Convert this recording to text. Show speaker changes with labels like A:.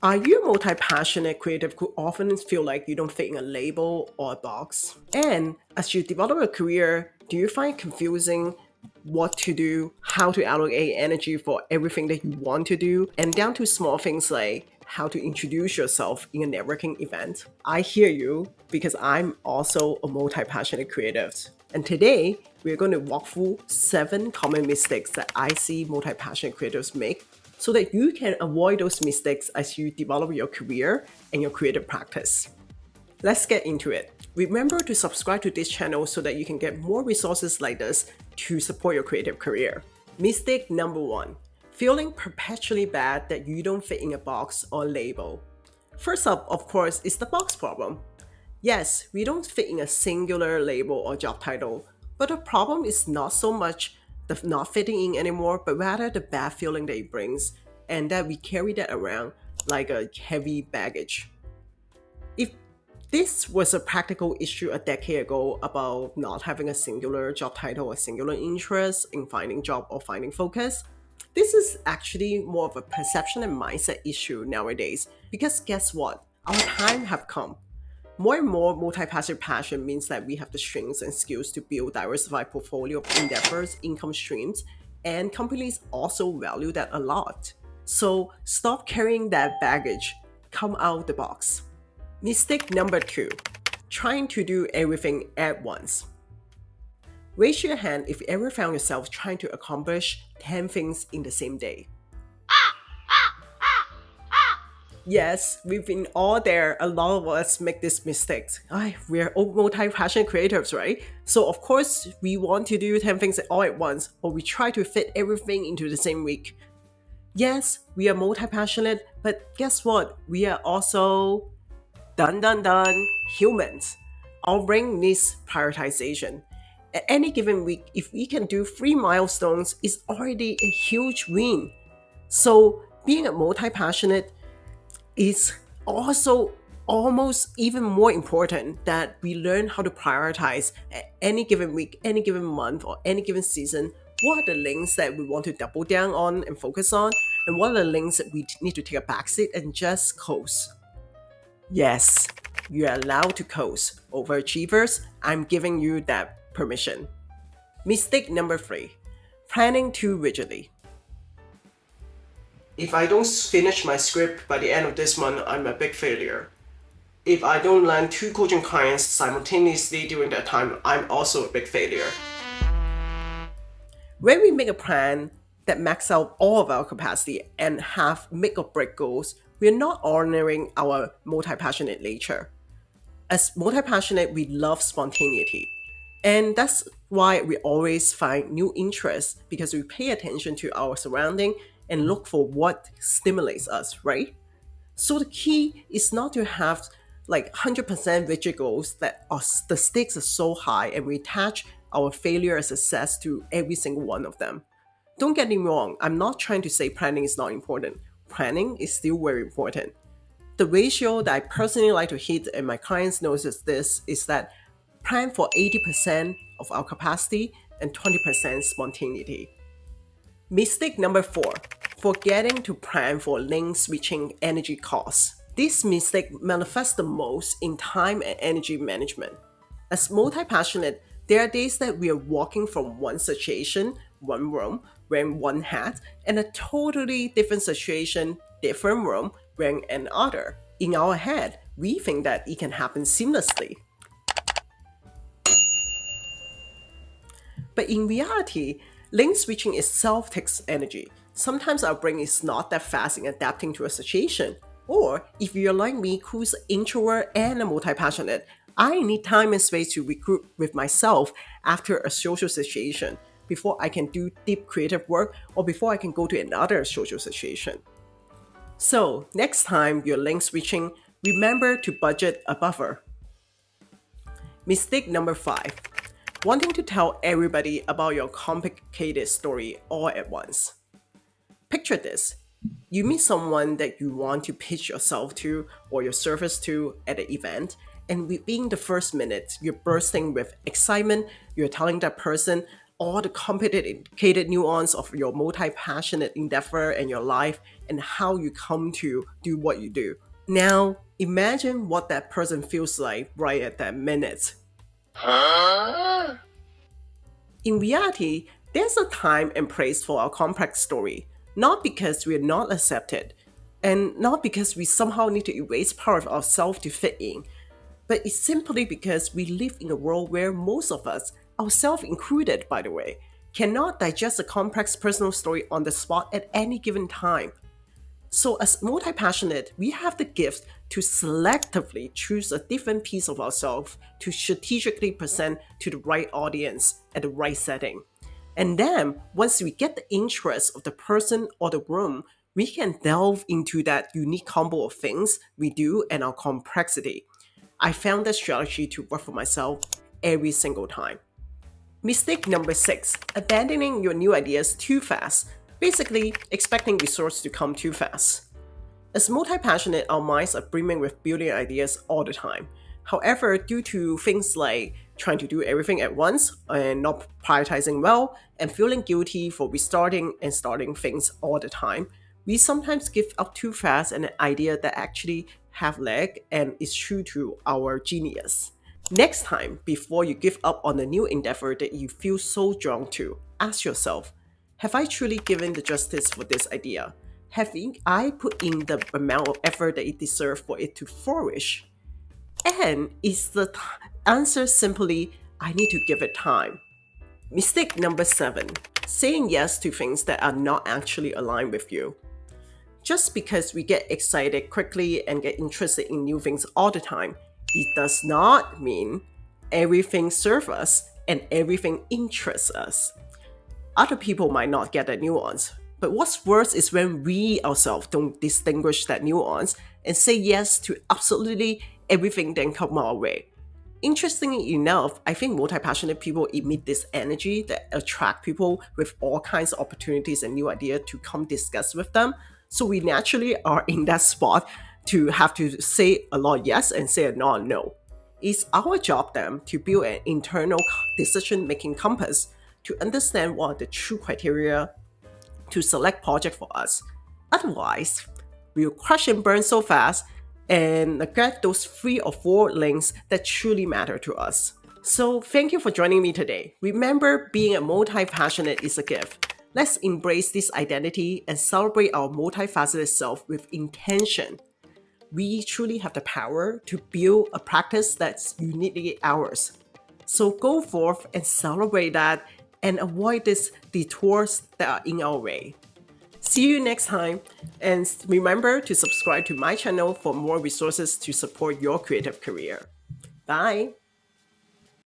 A: Are you a multi-passionate creative who often feel like you don't fit in a label or a box? And as you develop a career, do you find it confusing what to do, how to allocate energy for everything that you want to do, and down to small things like how to introduce yourself in a networking event? I hear you because I'm also a multi-passionate creative. And today, we're going to walk through 7 common mistakes that I see multi-passionate creatives make so that you can avoid those mistakes as you develop your career and your creative practice. Let's get into it. Remember to subscribe to this channel so that you can get more resources like this to support your creative career. Mistake number 1, feeling perpetually bad that you don't fit in a box or label. First up, of course, is the box problem. Yes, we don't fit in a singular label or job title, but the problem is not so much the not fitting in anymore, but rather the bad feeling that it brings, and that we carry that around like a heavy baggage. If this was a practical issue a decade ago about not having a singular job title or singular interest in finding job or finding focus, this is actually more of a perception and mindset issue nowadays because guess what? Our time have come. More and more multi-passionate passion means that we have the strengths and skills to build diversified portfolio of endeavors, income streams, and companies also value that a lot. So stop carrying that baggage. Come out the box. Mistake number 2, trying to do everything at once. Raise your hand if you ever found yourself trying to accomplish 10 things in the same day. Yes, we've been all there. A lot of us make these mistakes. We're all multi-passionate creatives, right? So of course, we want to do 10 things all at once, or we try to fit everything into the same week. Yes, we are multi-passionate, but guess what? We are also humans. Our brain needs prioritization. At any given week, if we can do 3 milestones, it's already a huge win. So being a multi-passionate is also almost even more important that we learn how to prioritize at any given week, any given month, or any given season. What are the links that we want to double down on and focus on? And what are the links that we need to take a backseat and just coast? Yes, you are allowed to coast. Overachievers, I'm giving you that permission. Mistake number 3, planning too rigidly. If I don't finish my script by the end of this month, I'm a big failure. If I don't land 2 coaching clients simultaneously during that time, I'm also a big failure. When we make a plan that max out all of our capacity and have make or break goals, we're not honoring our multi-passionate nature. As multi-passionate, we love spontaneity. And that's why we always find new interests because we pay attention to our surrounding and look for what stimulates us, right? So the key is not to have like 100% rigid goals that are, the stakes are so high and we attach our failure and success to every single one of them. Don't get me wrong, I'm not trying to say planning is not important. Planning is still very important. The ratio that I personally like to hit and my clients notice this is that plan for 80% of our capacity and 20% spontaneity. Mistake number 4, forgetting to plan for lane switching energy costs. This mistake manifests the most in time and energy management. As multi-passionate, there are days that we are walking from one situation, one room, wearing one hat, and a totally different situation, different room, wearing another. In our head, we think that it can happen seamlessly. But in reality, lane switching itself takes energy. Sometimes our brain is not that fast in adapting to a situation. Or if you're like me, who's an introvert and a multi-passionate, I need time and space to regroup with myself after a social situation before I can do deep creative work or before I can go to another social situation. So next time you're lane switching, remember to budget a buffer. Mistake number 5, wanting to tell everybody about your complicated story all at once. Picture this. You meet someone that you want to pitch yourself to or your service to at an event, and within the first minute, you're bursting with excitement. You're telling that person all the complicated nuance of your multi-passionate endeavor in your life and how you come to do what you do. Now, imagine what that person feels like right at that minute. In reality, there's a time and place for our complex story, not because we're not accepted, and not because we somehow need to erase part of ourselves to fit in, but it's simply because we live in a world where most of us, ourselves included by the way, cannot digest a complex personal story on the spot at any given time. So, as multi passionate, we have the gift to selectively choose a different piece of ourselves to strategically present to the right audience at the right setting. And then, once we get the interest of the person or the room, we can delve into that unique combo of things we do and our complexity. I found that strategy to work for myself every single time. Mistake number six, abandoning your new ideas too fast. Basically, expecting resources to come too fast. As multi-passionate, our minds are brimming with brilliant ideas all the time. However, due to things like trying to do everything at once and not prioritizing well and feeling guilty for restarting and starting things all the time, we sometimes give up too fast an idea that actually have leg and is true to our genius. Next time, before you give up on a new endeavor that you feel so drawn to, ask yourself, have I truly given the justice for this idea? Have I put in the amount of effort that it deserves for it to flourish? And is the answer simply, I need to give it time? Mistake number seven, saying yes to things that are not actually aligned with you. Just because we get excited quickly and get interested in new things all the time, it does not mean everything serves us and everything interests us. Other people might not get that nuance, but what's worse is when we ourselves don't distinguish that nuance and say yes to absolutely everything that comes our way. Interestingly enough, I think multi-passionate people emit this energy that attract people with all kinds of opportunities and new ideas to come discuss with them. So we naturally are in that spot to have to say a lot yes and say a lot no. It's our job then to build an internal decision-making compass to understand what are the true criteria to select project for us. Otherwise, we'll crash and burn so fast and neglect those 3 or 4 links that truly matter to us. So thank you for joining me today. Remember, being a multi-passionate is a gift. Let's embrace this identity and celebrate our multifaceted self with intention. We truly have the power to build a practice that's uniquely ours. So go forth and celebrate that and avoid these detours that are in our way. See you next time, and remember to subscribe to my channel for more resources to support your creative career. Bye!